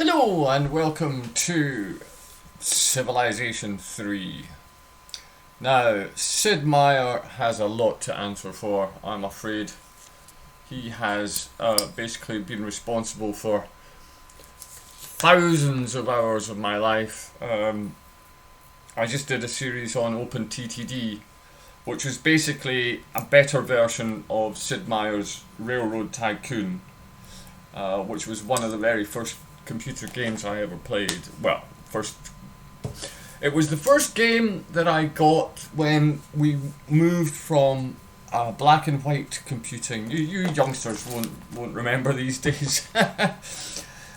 Hello and welcome to Civilization III. Now, Sid Meier has a lot to answer for, I'm afraid. He has basically been responsible for thousands of hours of my life. I just did a series on OpenTTD, which was basically a better version of Sid Meier's Railroad Tycoon, which was one of the very first computer games I ever played. Well, it was the first game that I got when we moved from black and white computing. You youngsters won't remember these days.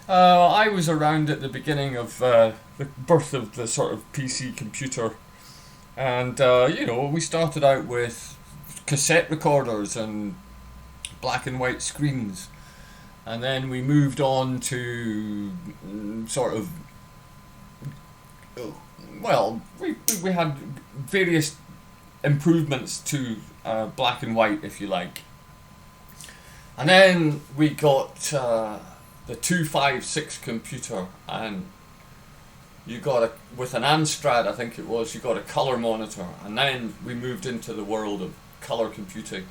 I was around at the beginning of the birth of the sort of PC computer, and we started out with cassette recorders and black and white screens. And then we moved on to sort of, we had various improvements to black and white, if you like. And then we got the 256 computer, and you got with an Amstrad, I think it was, you got a color monitor. And then we moved into the world of color computing.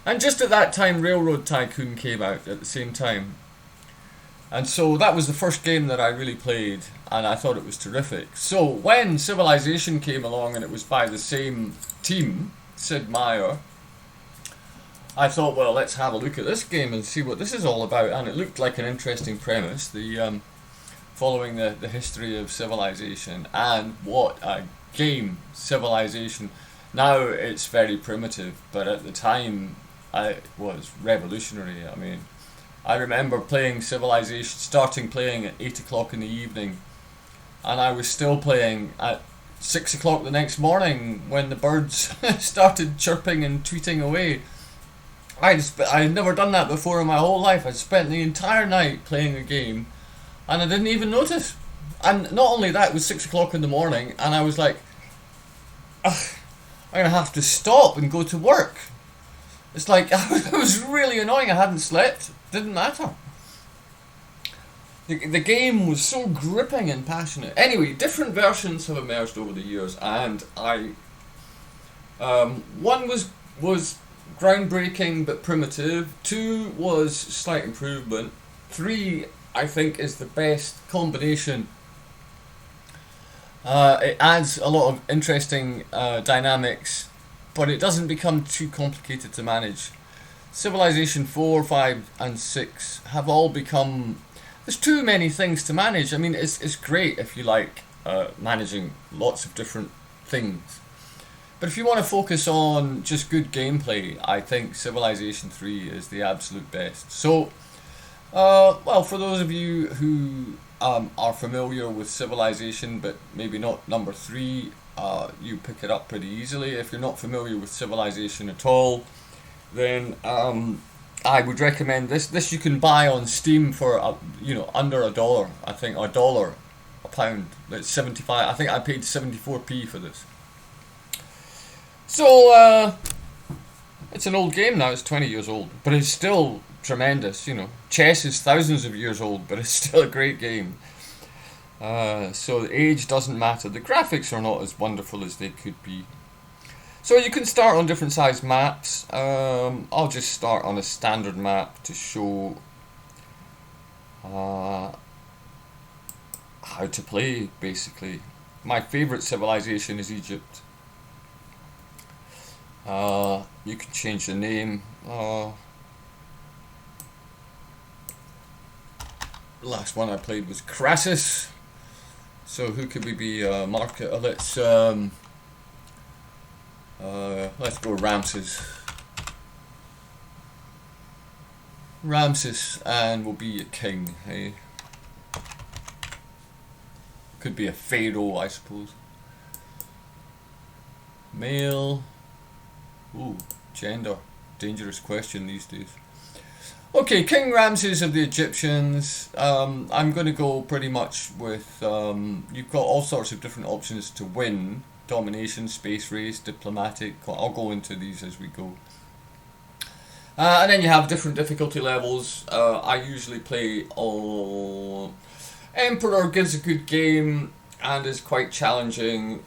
And just at that time, Railroad Tycoon came out at the same time. And so that was the first game that I really played, and I thought it was terrific. So when Civilization came along, and it was by the same team, Sid Meier, I thought, well, let's have a look at this game and see what this is all about. And it looked like an interesting premise, following the history of Civilization. And what a game, Civilization. Now it's very primitive, but at the time, it was revolutionary. I mean, I remember playing Civilization, starting playing at 8 o'clock in the evening, and I was still playing at 6 o'clock the next morning when the birds started chirping and tweeting away. I had never done that before in my whole life. I spent the entire night playing a game, and I didn't even notice. And not only that, it was 6 o'clock in the morning, and I was like, ugh, I'm going to have to stop and go to work. It's like, it was really annoying. I hadn't slept. Didn't matter. The game was so gripping and passionate. Anyway, different versions have emerged over the years, and one was groundbreaking but primitive. 2 was slight improvement. 3, I think, is the best combination. It adds a lot of interesting dynamics, but it doesn't become too complicated to manage. Civilization 4, 5 and 6 have all become... There's too many things to manage. I mean, it's great if you like managing lots of different things. But if you want to focus on just good gameplay, I think Civilization 3 is the absolute best. So, for those of you who are familiar with Civilization, but maybe not number 3, you pick it up pretty easily. If you're not familiar with Civilization at all, then I would recommend this. This you can buy on Steam for under $1. I think, or $1 a pound. It's 75. I think I paid 74p for this. So it's an old game now. It's 20 years old, but it's still tremendous. Chess is thousands of years old, but it's still a great game. So the age doesn't matter. The graphics are not as wonderful as they could be. So you can start on different size maps. I'll just start on a standard map to show how to play, basically. My favourite civilization is Egypt. You can change the name. Last one I played was Crassus. So who could we be? Let's go Ramses. Ramses, and we'll be a king. Hey, could be a pharaoh, I suppose. Male. Ooh, gender. Dangerous question these days. Okay, King Ramses of the Egyptians. I'm going to go pretty much with... you've got all sorts of different options to win. Domination, space race, diplomatic. I'll go into these as we go. And then you have different difficulty levels. I usually play all Emperor gives a good game and is quite challenging.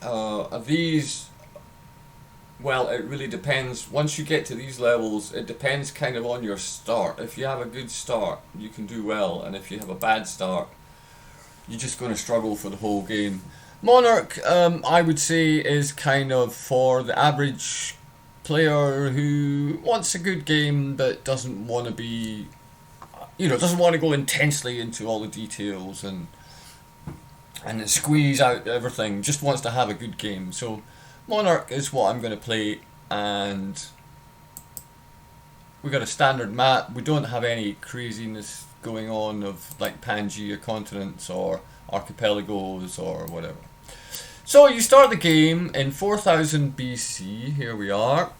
These, well, it really depends. Once you get to these levels, it depends kind of on your start. If you have a good start, you can do well, and if you have a bad start, you're just going to struggle for the whole game. Monarch, I would say, is kind of for the average player who wants a good game but doesn't want to be, doesn't want to go intensely into all the details and squeeze out everything, just wants to have a good game. So Monarch is what I'm going to play, and we got a standard map. We don't have any craziness going on of like Pangea continents or archipelagos or whatever. So you start the game in 4000 BC, here we are,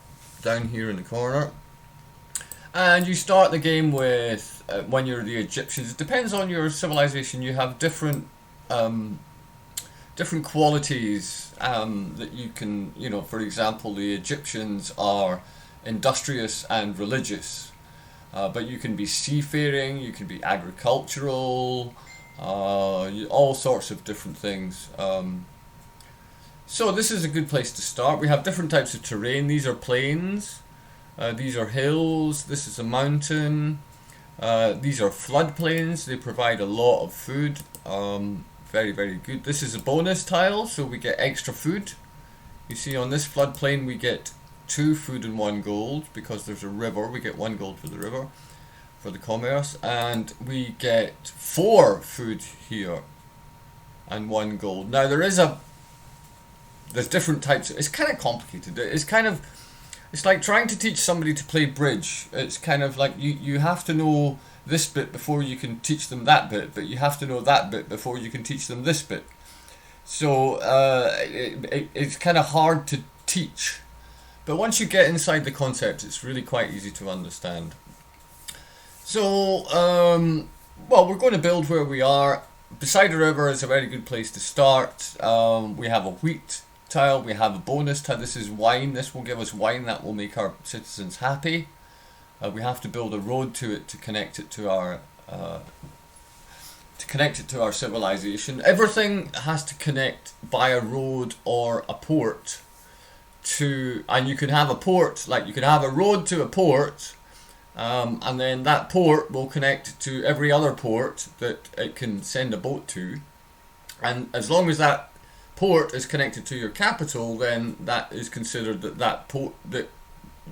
down here in the corner. And you start the game with, when you're the Egyptians, it depends on your civilization, you have different qualities that you can, for example, the Egyptians are industrious and religious. But you can be seafaring, you can be agricultural, all sorts of different things. So this is a good place to start. We have different types of terrain. These are plains, these are hills, this is a mountain, these are floodplains. They provide a lot of food, very, very good. This is a bonus tile, so we get extra food. You see on this floodplain we get 2 food and 1 gold, because there's a river. We get 1 gold for the river, for the commerce, and we get 4 food here and 1 gold. Now there's different types. It's kind of complicated. It's like trying to teach somebody to play bridge. It's kind of like you have to know this bit before you can teach them that bit, but you have to know that bit before you can teach them this bit. So it's kind of hard to teach. But once you get inside the concept, it's really quite easy to understand. So, well, we're going to build where we are. Beside a river is a very good place to start. We have a wheat tile, we have a bonus tile. This is wine. This will give us wine that will make our citizens happy. We have to build a road to it to connect it to our civilization. Everything has to connect by a road or a port to, and you can have a port, like you can have a road to a port, and then that port will connect to every other port that it can send a boat to, and as long as that port is connected to your capital, then that is considered that port, that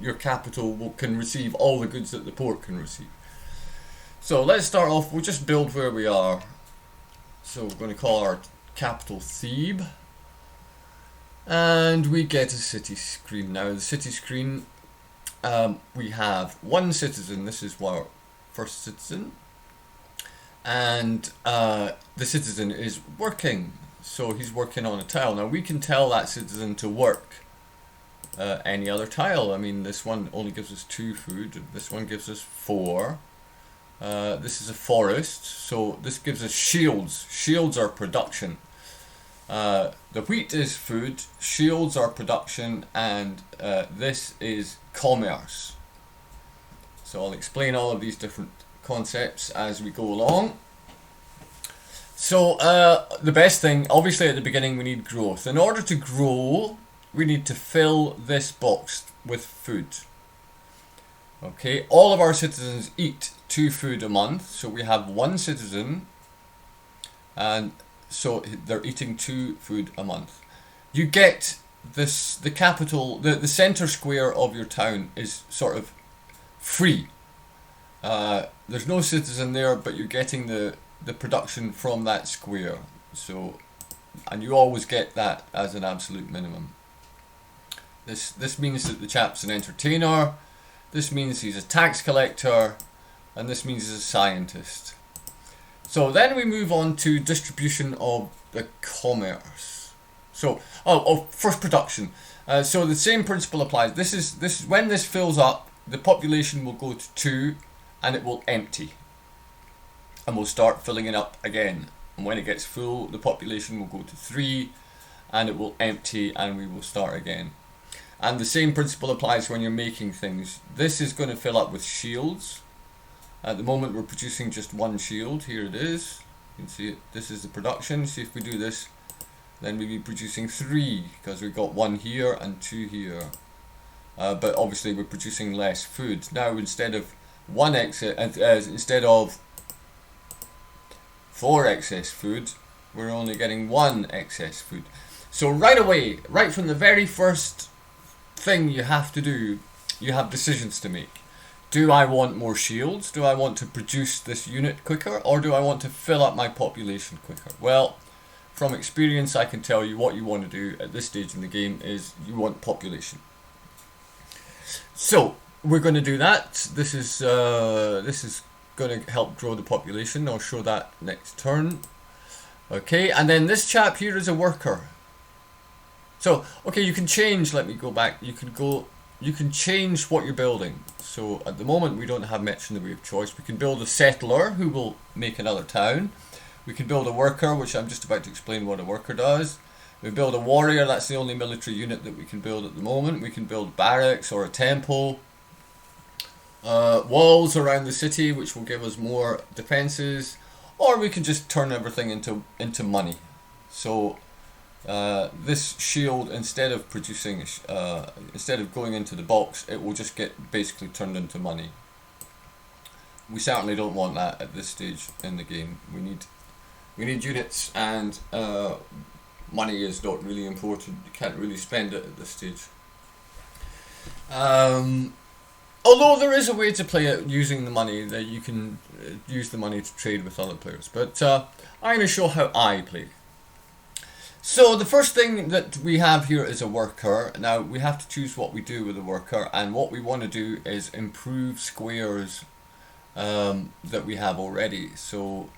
your capital can receive all the goods that the port can receive. So let's start off, we'll just build where we are. So we're going to call our capital Thebe, and we get a city screen. Now the city screen, we have 1 citizen. This is our first citizen, and the citizen is working, so he's working on a tile. Now we can tell that citizen to work any other tile. I mean, this one only gives us 2 food, this one gives us 4. This is a forest, so this gives us shields. Shields are production. The wheat is food, shields are production, and this is commerce. So I'll explain all of these different concepts as we go along. So the best thing, obviously at the beginning we need growth. In order to grow, we need to fill this box with food. Okay, all of our citizens eat 2 food a month, so we have 1 citizen, and so they're eating 2 food a month. You get this, the capital, the center square of your town is sort of free. There's no citizen there, but you're getting the production from that square. So, and you always get that as an absolute minimum. This means that the chap's an entertainer. This means he's a tax collector, and this means he's a scientist. So then we move on to distribution of the commerce. So, first production. So the same principle applies. This is when this fills up, the population will go to 2, and it will empty, and we'll start filling it up again. And when it gets full, the population will go to 3, and it will empty, and we will start again. And the same principle applies when you're making things. This is going to fill up with shields. At the moment we're producing just one shield. Here it is. You can see it. This is the production. See if we do this, then we'll be producing 3 because we've got 1 here and 2 here. But obviously we're producing less food. Now instead of 4 excess food, we're only getting 1 excess food. So right away, right from the very first thing you have to do, you have decisions to make. Do I want more shields? Do I want to produce this unit quicker? Or do I want to fill up my population quicker? Well, from experience I can tell you what you want to do at this stage in the game is you want population. So we're going to do that. This is going to help grow the population. I'll show that next turn. Okay, and then this chap here is a worker. So, okay, you can change, let me go back, you can change what you're building. So at the moment we don't have much in the way of choice. We can build a settler who will make another town. We can build a worker, which I'm just about to explain what a worker does. We build a warrior, that's the only military unit that we can build at the moment. We can build barracks or a temple. Walls around the city, which will give us more defenses. Or we can just turn everything into money. So this shield, instead of producing, instead of going into the box, it will just get basically turned into money. We certainly don't want that at this stage in the game. We need units, and money is not really important. You can't really spend it at this stage. Although there is a way to play it using the money, that you can use the money to trade with other players. But I'm going to show how I play. So the first thing that we have here is a worker. Now we have to choose what we do with the worker, and what we want to do is improve squares that we have already. So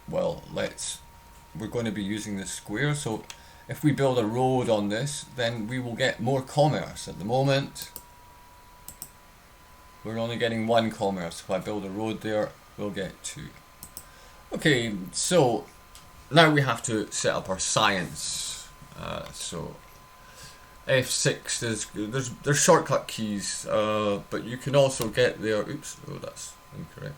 well, we're going to be using this square. So if we build a road on this, then we will get more commerce. At the moment we're only getting 1 commerce. If I build a road there, we'll get 2. Okay, so now we have to set up our science. So F6, there's shortcut keys, but you can also get there. Oops, oh, that's incorrect.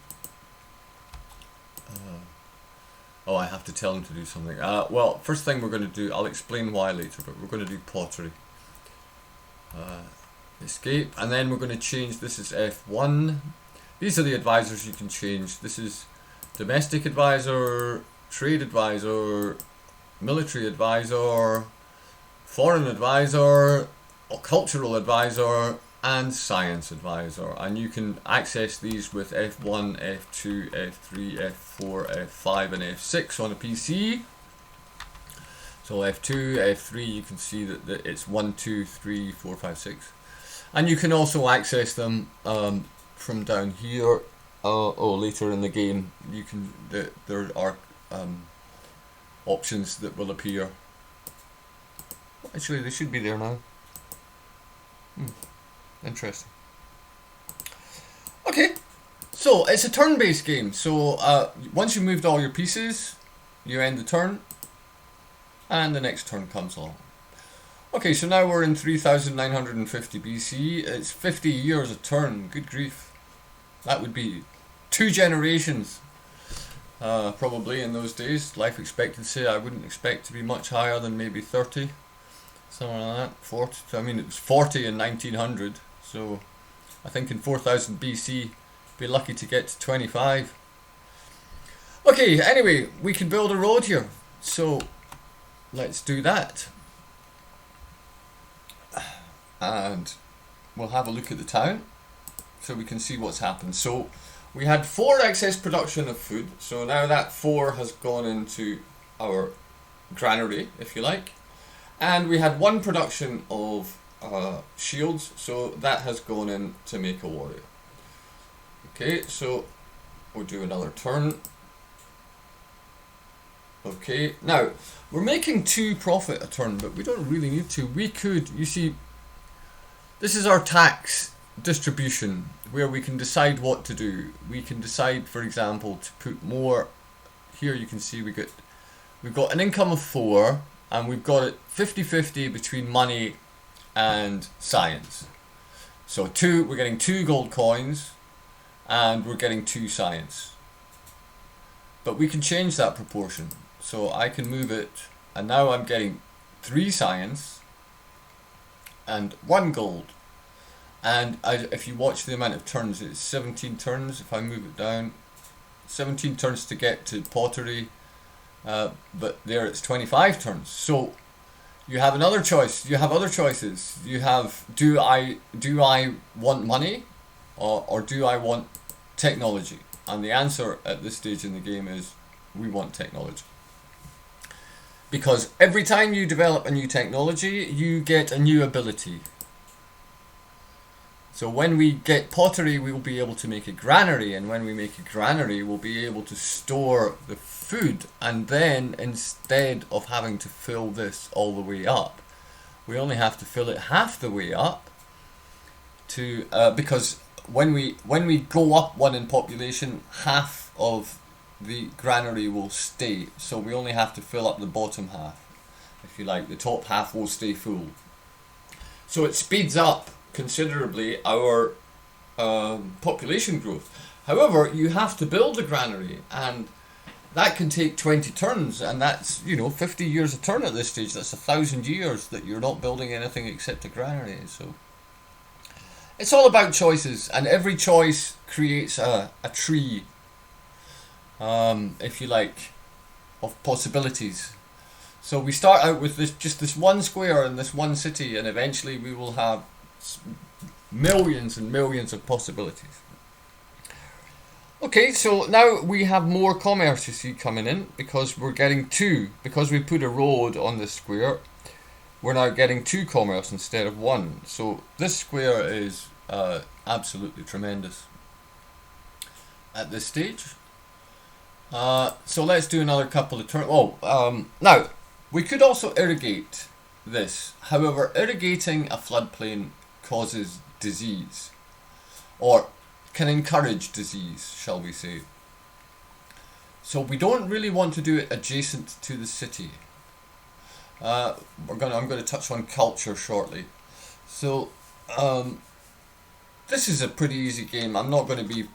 Oh, I have to tell him to do something. Well, first thing we're going to do, I'll explain why later, but we're going to do pottery. Escape, and then we're going to change. This is F1. These are the advisors you can change. This is domestic advisor, trade advisor, military advisor, foreign advisor, cultural advisor, and science advisor. And you can access these with F1, F2, F3, F4, F5, and F6 on a PC. So F2, F3, you can see that it's 1, 2, 3, 4, 5, 6. And you can also access them from down here. Later in the game, you can. There are options that will appear. Actually, they should be there now. Interesting. Okay, so it's a turn-based game. So once you've moved all your pieces, you end the turn, and the next turn comes along. Okay, so now we're in 3950 BC. It's 50 years a turn. Good grief. That would be 2 generations, probably in those days. Life expectancy, I wouldn't expect to be much higher than maybe 30, something like that. 40. I mean, it was 40 in 1900, so I think in 4000 BC, be lucky to get to 25. Okay, anyway, we can build a road here, so let's do that. And we'll have a look at the town so we can see what's happened. So we had 4 excess production of food, so now that 4 has gone into our granary, if you like, and we had 1 production of shields, so that has gone in to make a warrior. Okay, so we'll do another turn. Okay, now we're making 2 profit a turn, but we don't really need to. We could, you see, this is our tax distribution where we can decide what to do. We can decide, for example, to put more. Here you can see we've got an income of 4, and we've got it 50-50 between money and science. So we're getting 2 gold coins, and we're getting 2 science. But we can change that proportion. So I can move it, and now I'm getting 3 science and 1 gold. And if you watch the amount of turns, it's 17 turns. If I move it down, 17 turns to get to pottery, but there it's 25 turns. So you have another choice. You have other choices. You have, do I want money, or do I want technology? And the answer at this stage in the game is we want technology. Because every time you develop a new technology, you get a new ability. So when we get pottery, we will be able to make a granary, and when we make a granary, we'll be able to store the food, and then instead of having to fill this all the way up, we only have to fill it half the way up to because when we go up 1 in population, half of the granary will stay, so we only have to fill up the bottom half, if you like. The top half will stay full. So it speeds up considerably our population growth. However, you have to build a granary, and that can take 20 turns, and that's 50 years a turn at this stage. That's 1,000 years that you're not building anything except a granary. So it's all about choices, and every choice creates a tree, if you like, of possibilities. So we start out with just this 1 square and this 1 city, and eventually we will have millions and millions of possibilities. Okay, so now we have more commerce, you see, coming in, because we're getting 2. Because we put a road on this square, we're now getting 2 commerce instead of 1. So this square is absolutely tremendous at this stage. So let's do another couple of turns. Now, we could also irrigate this. However, irrigating a floodplain causes disease, or can encourage disease, shall we say. So we don't really want to do it adjacent to the city. I'm going to touch on culture shortly. So this is a pretty easy game. I'm not going to be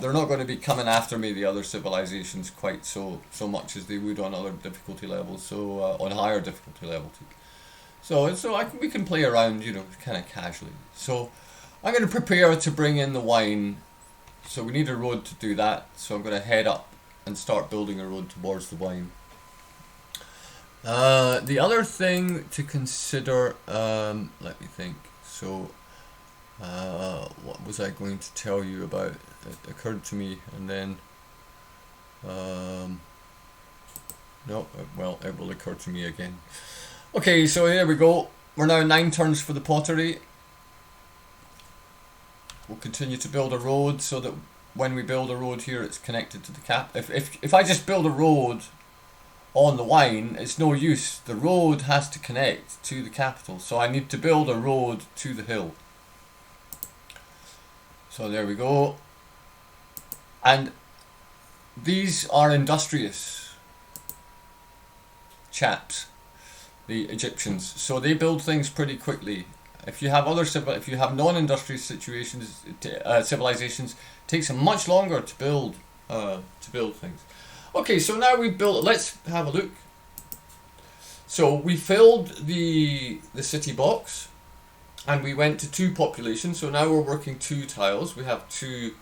they're not going to be coming after me, the other civilizations, quite so much as they would on other difficulty levels. So on higher difficulty levels. So we can play around, kind of casually. So I'm going to prepare to bring in the wine. So we need a road to do that. So I'm going to head up and start building a road towards the wine. The other thing to consider, let me think. So what was I going to tell you about? It occurred to me, and then no, well, it will occur to me again. Okay, so here we go. We're now 9 turns for the pottery. We'll continue to build a road, so that when we build a road here, it's connected to the cap. If I just build a road on the wine, it's no use. The road has to connect to the capital, so I need to build a road to the hill. So there we go. And these are industrious chaps, the Egyptians. So they build things pretty quickly. If you have non-industrious civilizations, it takes them much longer to build things. Okay, so now we've built. Let's have a look. So we filled the city box, and we went to 2 populations. So now we're working 2 tiles. We have 2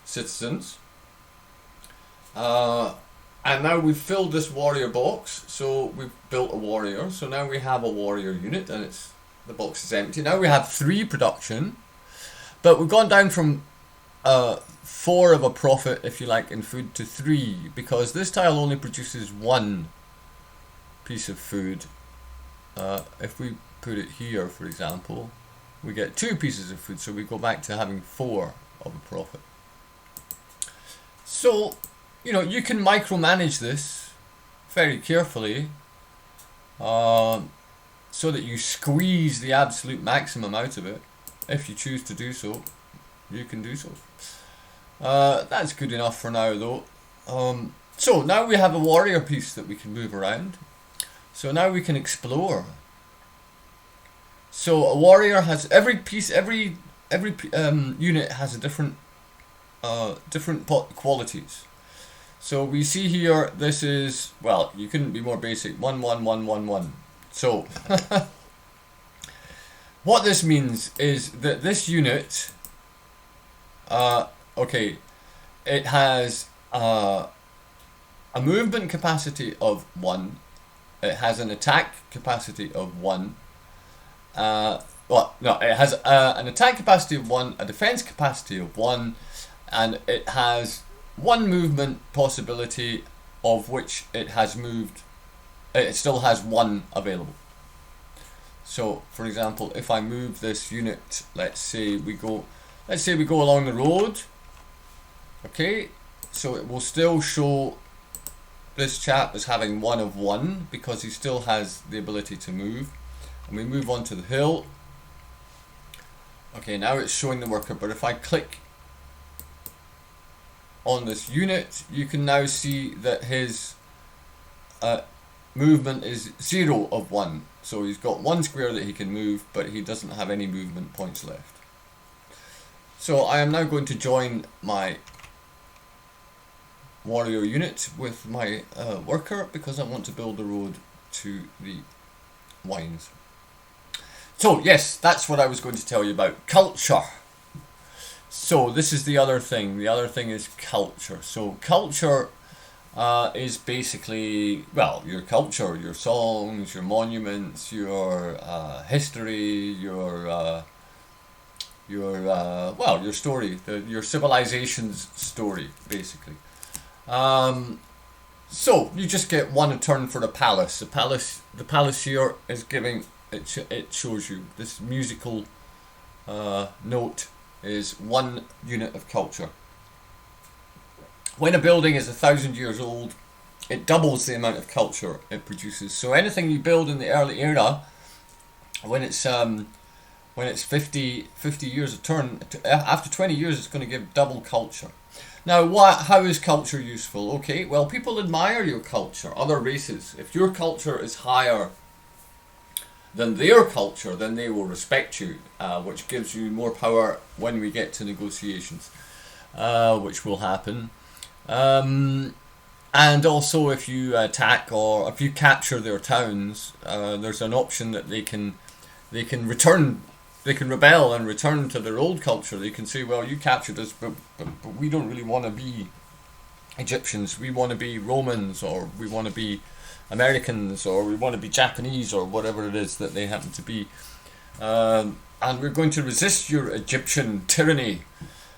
citizens. And now we've filled this warrior box. So we've built a warrior. So now we have a warrior unit, and the box is empty. Now we have 3 production, but we've gone down from 4 of a profit, if you like, in food to 3, because this tile only produces 1 piece of food. If we put it here, for example, we get 2 pieces of food, so we go back to having 4 of a profit. So, you can micromanage this very carefully, so that you squeeze the absolute maximum out of it. If you choose to do so, you can do so. That's good enough for now, though. So now we have a warrior piece that we can move around. So now we can explore. So a warrior has every piece, every unit has a different qualities. So we see here, this is, well, you couldn't be more basic, 1 1 1 1 1. So what this means is that this unit, okay, it has a movement capacity of 1. It has an attack capacity of 1. Well, no, it has an attack capacity of 1, a defense capacity of 1, and it has 1 movement possibility, of which it has moved. It still has 1 available. So, for example, if I move this unit, let's say we go along the road. Okay, so it will still show this chap as having 1 of 1 because he still has the ability to move. And we move on to the hill. Okay, now it's showing the worker, but if I click on this unit, you can now see that his movement is 0 of 1. So he's got 1 square that he can move, but he doesn't have any movement points left. So I am now going to join my warrior unit with my worker because I want to build the road to the wines. So yes, that's what I was going to tell you about. Culture. So this is the other thing. The other thing is culture. So culture is basically, well, your culture, your songs, your monuments, your history, your story, your civilization's story, basically. So you just get 1 a turn for the palace. The palace here is giving. It shows you this musical note is 1 unit of culture. When a building is 1,000 years old, it doubles the amount of culture it produces. So anything you build in the early era, when it's 50 years a turn, after 20 years it's going to give double culture. Now, how is culture useful? Okay, well, people admire your culture, other races. If your culture is higher than their culture, then they will respect you, which gives you more power when we get to negotiations, which will happen. And also, if you attack or if you capture their towns, there's an option that they can return. They can rebel and return to their old culture. They can say, well, you captured us, but we don't really want to be Egyptians. We want to be Romans, or we want to be Americans, or we want to be Japanese, or whatever it is that they happen to be. And we're going to resist your Egyptian tyranny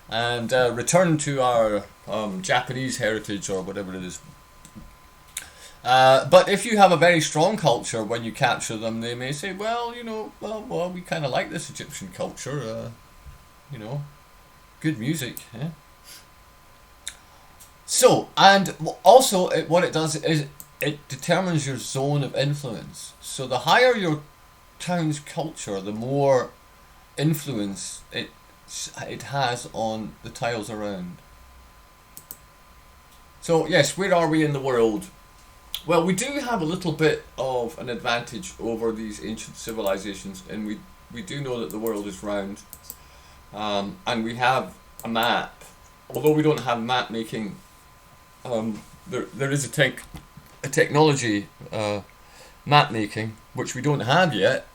and return to our Japanese heritage, or whatever it is. But if you have a very strong culture, when you capture them, they may say, well, we kind of like this Egyptian culture, good music. Yeah? So, and also what it does is it determines your zone of influence. So the higher your town's culture, the more influence it has on the tiles around. So yes, where are we in the world? Well, we do have a little bit of an advantage over these ancient civilizations, and we do know that the world is round, and we have a map. Although we don't have map making, there is a technology, map making, which we don't have yet,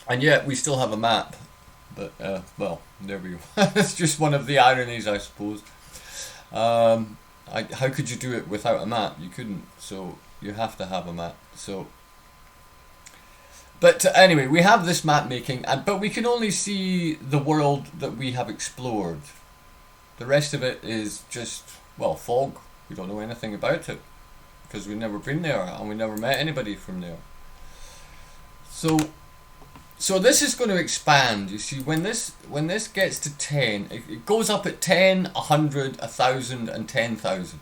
and yet we still have a map. But well, there we go. It's just one of the ironies, I suppose. How could you do it without a map? You couldn't, so you have to have a map. So, but anyway, we have this map making, but we can only see the world that we have explored. The rest of it is just, well, fog. We don't know anything about it because we've never been there and we never met anybody from there. So this is going to expand. You see, when this gets to 10, it goes up at 10, 100, 1,000, and 10,000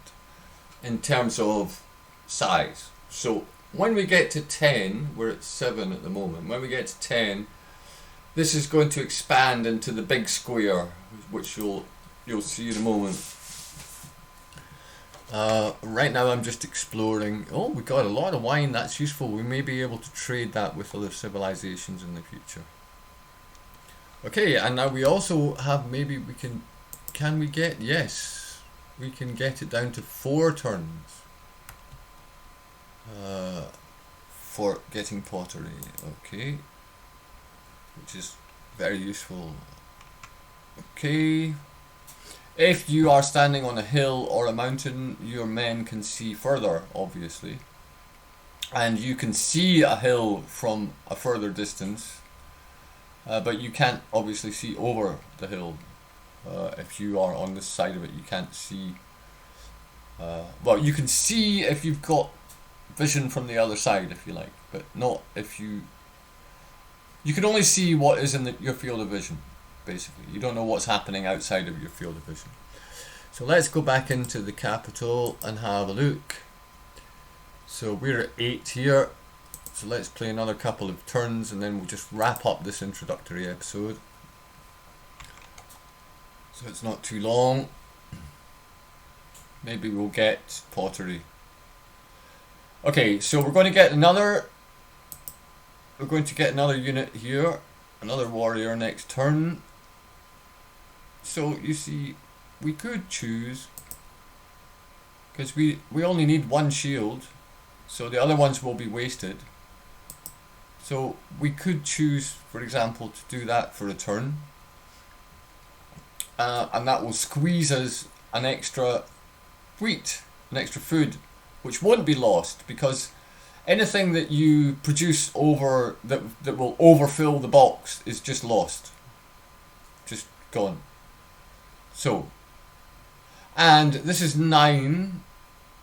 in terms of size. So when we get to 10, we're at 7 at the moment. When we get to 10, this is going to expand into the big square, which you'll see in a moment. Right now I'm just exploring. Oh, we got a lot of wine. That's useful. We may be able to trade that with other civilizations in the future. Okay, and now we also have, maybe we can we get, yes, we can get it down to 4 turns for getting pottery. Okay, which is very useful. Okay. If you are standing on a hill or a mountain, your men can see further, obviously. And you can see a hill from a further distance, but you can't obviously see over the hill. If you are on this side of it, you can't see. Well, you can see if you've got vision from the other side, if you like, but not if you... You can only see what is in your field of vision. Basically, you don't know what's happening outside of your field of vision. So let's go back into the capital and have a look. So we're at 8 here, so let's play another couple of turns and then we'll just wrap up this introductory episode, so it's not too long. Maybe we'll get pottery. Okay, so we're going to get another unit here, another warrior next turn. So you see, we could choose, because we only need 1 shield, so the other ones will be wasted. So we could choose, for example, to do that for a turn, and that will squeeze us an extra wheat, an extra food, which won't be lost, because anything that you produce over that will overfill the box is just lost, just gone. So, and this is 9,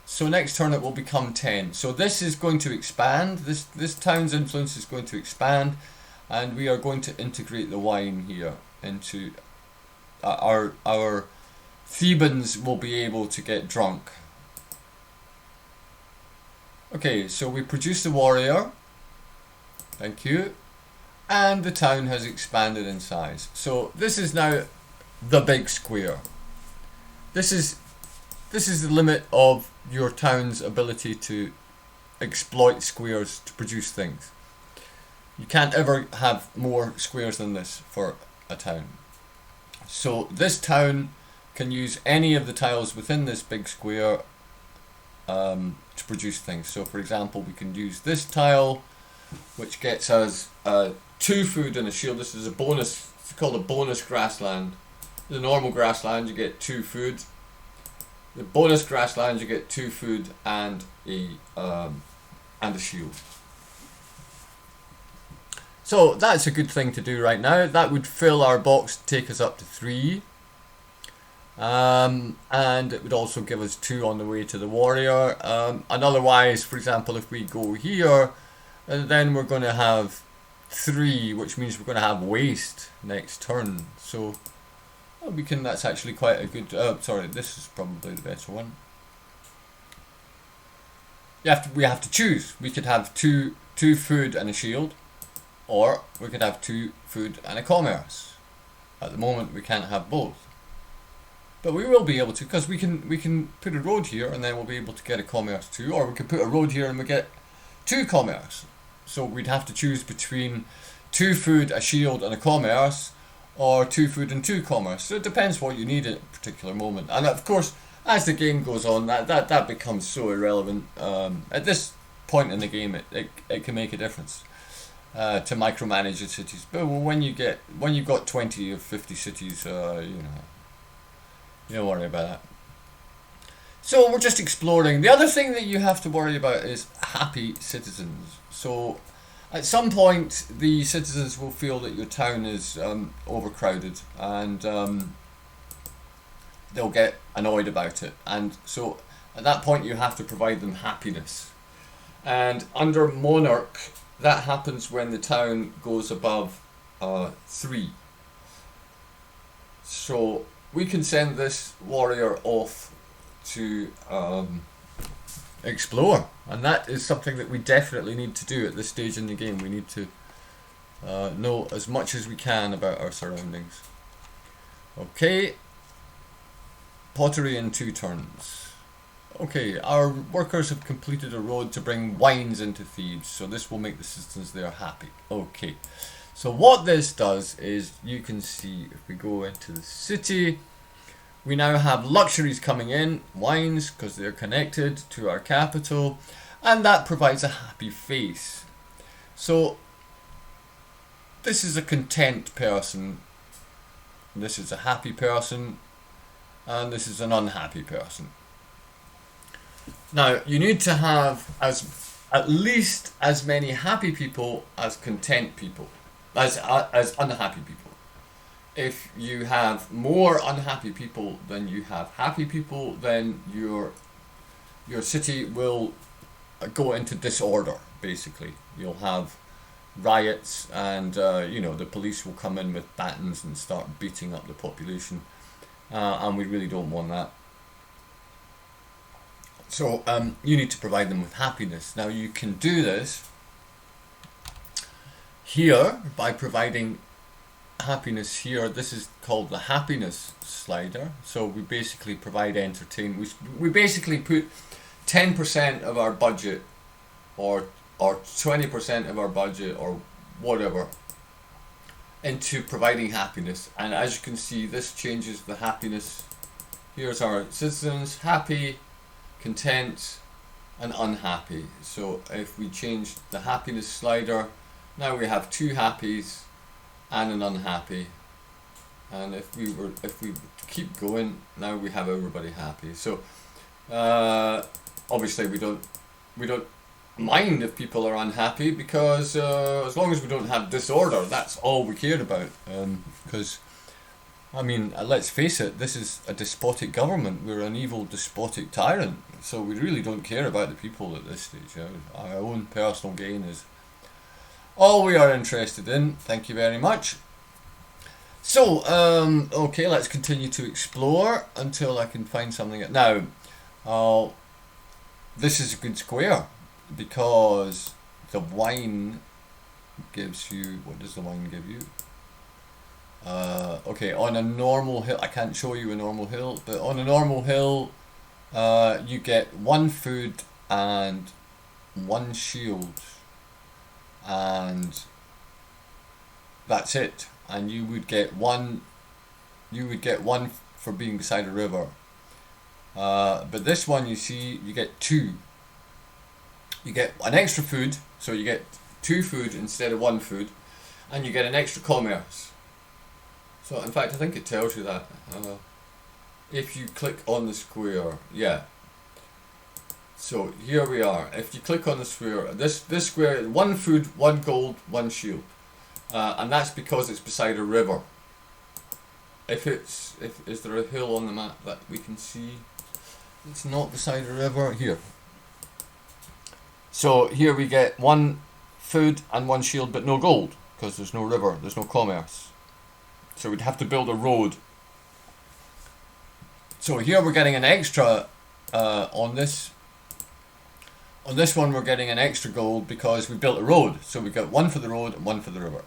so next turn it will become 10. So this is going to expand, this town's influence is going to expand, and we are going to integrate the wine here into our Thebans will be able to get drunk. Okay, so we produced the warrior, thank you, and the town has expanded in size. So this is now the big square. This is the limit of your town's ability to exploit squares to produce things. You can't ever have more squares than this for a town. So this town can use any of the tiles within this big square to produce things. So for example, we can use this tile, which gets us 2 food and a shield. This is a bonus, it's called a bonus grassland. The normal grassland you get 2 food. The bonus grassland you get 2 food and a shield. So that's a good thing to do right now. That would fill our box to take us up to 3. And it would also give us 2 on the way to the warrior. And otherwise, for example, if we go here, then we're going to have 3, which means we're going to have waste next turn. So we can, that's actually quite a good, sorry, this is probably the better one. We have to choose. We could have two food and a shield, or we could have 2 food and a commerce. At the moment we can't have both, but we will be able to, because we can put a road here and then we'll be able to get a commerce too, or we could put a road here and we get 2 commerce. So we'd have to choose between 2 food, a shield and a commerce, or 2 food and 2 commerce. So it depends what you need at a particular moment. And of course, as the game goes on, that becomes so irrelevant. At this point in the game, it can make a difference to micromanage the cities. But when you've got 20 or 50 cities, you don't worry about that. So we're just exploring. The other thing that you have to worry about is happy citizens. So at some point, the citizens will feel that your town is overcrowded, and they'll get annoyed about it. And so at that point, you have to provide them happiness. And under Monarch, that happens when the town goes above 3. So we can send this warrior off to explore, and that is something that we definitely need to do at this stage in the game. We need to know as much as we can about our surroundings. Okay, pottery in 2 turns. Okay, our workers have completed a road to bring wines into Thebes, so this will make the citizens there happy. Okay, so what this does is, you can see if we go into the city, we now have luxuries coming in, wines, because they're connected to our capital, and that provides a happy face. So this is a content person, this is a happy person, and this is an unhappy person. Now, you need to have at least as many happy people as content people, as unhappy people. If you have more unhappy people than you have happy people, then your city will go into disorder. Basically, you'll have riots, and the police will come in with batons and start beating up the population, and we really don't want that. So you need to provide them with happiness. Now, you can do this here by providing happiness here. This is called the happiness slider. So we basically provide entertainment. We basically put 10% of our budget, or 20% of our budget, or whatever, into providing happiness. And as you can see, this changes the happiness. Here's our citizens: happy, content, and unhappy. So if we change the happiness slider, now we have two happies and an unhappy. And if we keep going, now we have everybody happy. So obviously we don't mind if people are unhappy, because as long as we don't have disorder, that's all we care about. Because I mean, let's face it, this is a despotic government. We're an evil, despotic tyrant. So we really don't care about the people at this stage. Our own personal gain is all we are interested in. Thank you very much. So, okay, let's continue to explore until I can find something. Now, this is a good square, because the wine gives you... What does the wine give you? Okay, on a normal hill, I can't show you a normal hill, but on a normal hill, you get one food and one shield, and that's it. And you would get one for being beside a river. But this one, you see, you get two. You get an extra food, so you get two food instead of one food, and you get an extra commerce. So in fact, I think it tells you that. If you click on the square, yeah. So here we are. If you click on the square, this square, one food, one gold, one shield, and that's because it's beside a river. Is there a hill on the map that we can see? It's not beside a river. Here. So here we get one food and one shield, but no gold, because there's no river, there's no commerce. So we'd have to build a road. So here we're getting an extra on this. On this one, we're getting an extra gold because we built a road. So we got one for the road and one for the river.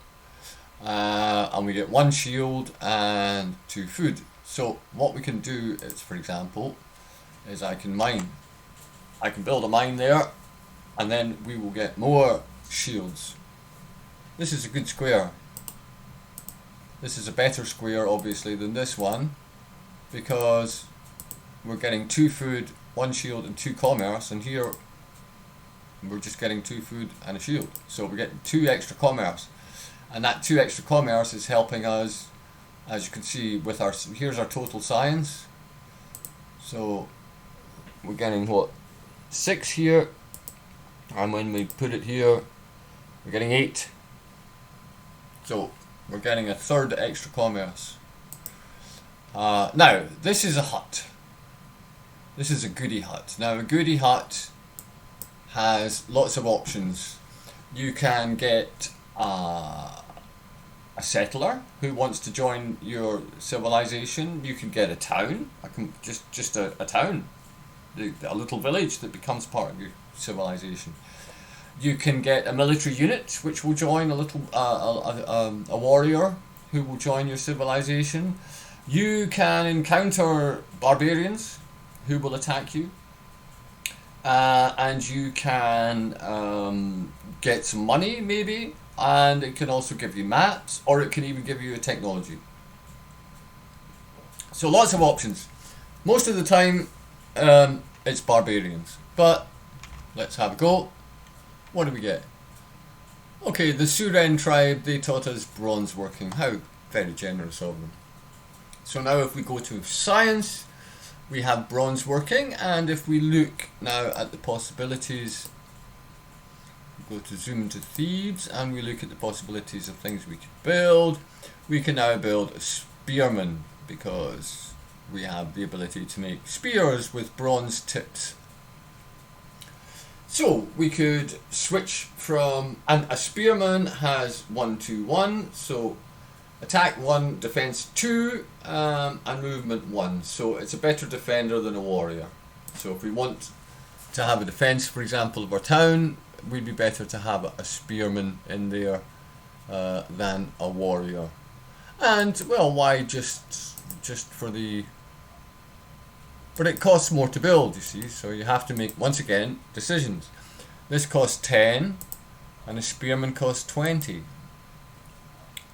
And we get one shield and two food. So what we can do is, for example, is I can mine. I can build a mine there, and then we will get more shields. This is a good square. This is a better square, obviously, than this one, because we're getting two food, one shield, and two commerce, and here we're just getting two food and a shield. So we're getting two extra commerce, and that two extra commerce is helping us, as you can see, with our... Here's our total science. So we're getting, what, 6 here, and when we put it here, we're getting 8. So we're getting a third extra commerce. Now, this is a hut. This is a goody hut. Now, a goody hut has lots of options. You can get a settler who wants to join your civilization. You can get a town, just a town, a little village that becomes part of your civilization. You can get a military unit which will join a warrior who will join your civilization. You can encounter barbarians who will attack you. and you can get some money maybe, and it can also give you maps, or it can even give you a technology. So lots of options. Most of the time it's barbarians, but let's have a go. What do we get? Okay, the Suren tribe, they taught us bronze working. How very generous of them. So now if we go to science, we have bronze working, and if we look now at the possibilities, we go to zoom into Thebes, and we look at the possibilities of things we could build. We can now build a spearman, because we have the ability to make spears with bronze tips. So we could switch from, and a spearman has 1-2-1, so attack 1, defense 2, and movement 1. So it's a better defender than a warrior. So if we want to have a defense, for example, of our town, we'd be better to have a spearman in there than a warrior. And well, why just for the... But it costs more to build, you see, so you have to make, once again, decisions. This costs 10, and a spearman costs 20.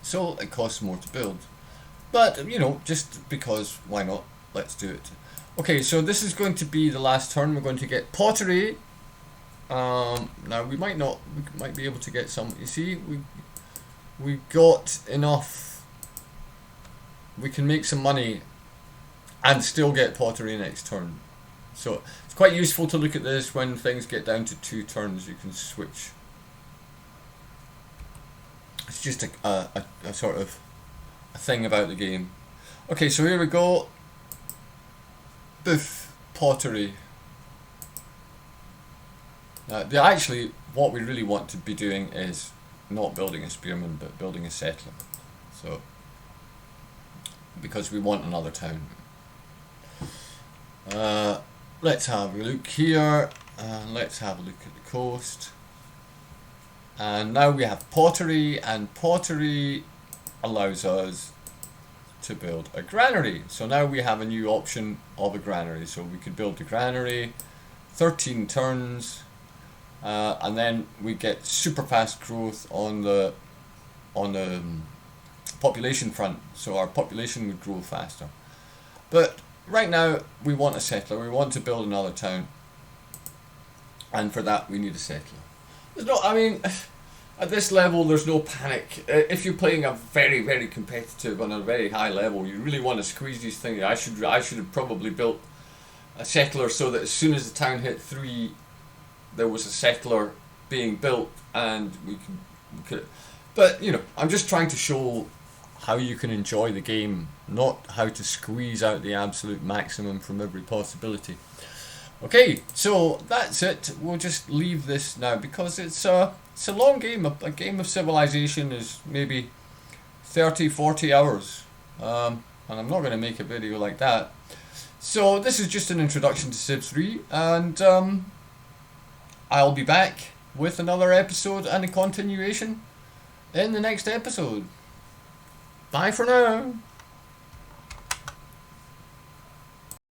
So it costs more to build. But, you know, just because, why not? Let's do it. Okay, so this is going to be the last turn. We're going to get pottery. Now, we might be able to get some, you see, we got enough. We can make some money and still get pottery next turn. So it's quite useful to look at this when things get down to 2 turns. You can switch. It's just a sort of a thing about the game. Okay, so here we go. Booth, pottery. Actually, what we really want to be doing is not building a spearman, but building a settler. So, because we want another town. Let's have a look here, and let's have a look at the coast. And now we have pottery, and pottery allows us to build a granary. So now we have a new option of a granary. So we could build the granary, 13 turns, and then we get super fast growth on the population front. So our population would grow faster. But right now we want a settler. We want to build another town, and for that we need a settler. There's no, I mean, at this level there's no panic. If you're playing a very, very competitive on a very high level, you really want to squeeze these things. I should have probably built a settler so that as soon as the town hit 3, there was a settler being built, and we could. But you know, I'm just trying to show how you can enjoy the game, not how to squeeze out the absolute maximum from every possibility. Okay, so that's it. We'll just leave this now because it's a long game. A game of Civilization is maybe 30-40 hours, and I'm not going to make a video like that. So this is just an introduction to Civ 3, and I'll be back with another episode and a continuation in the next episode. Bye for now.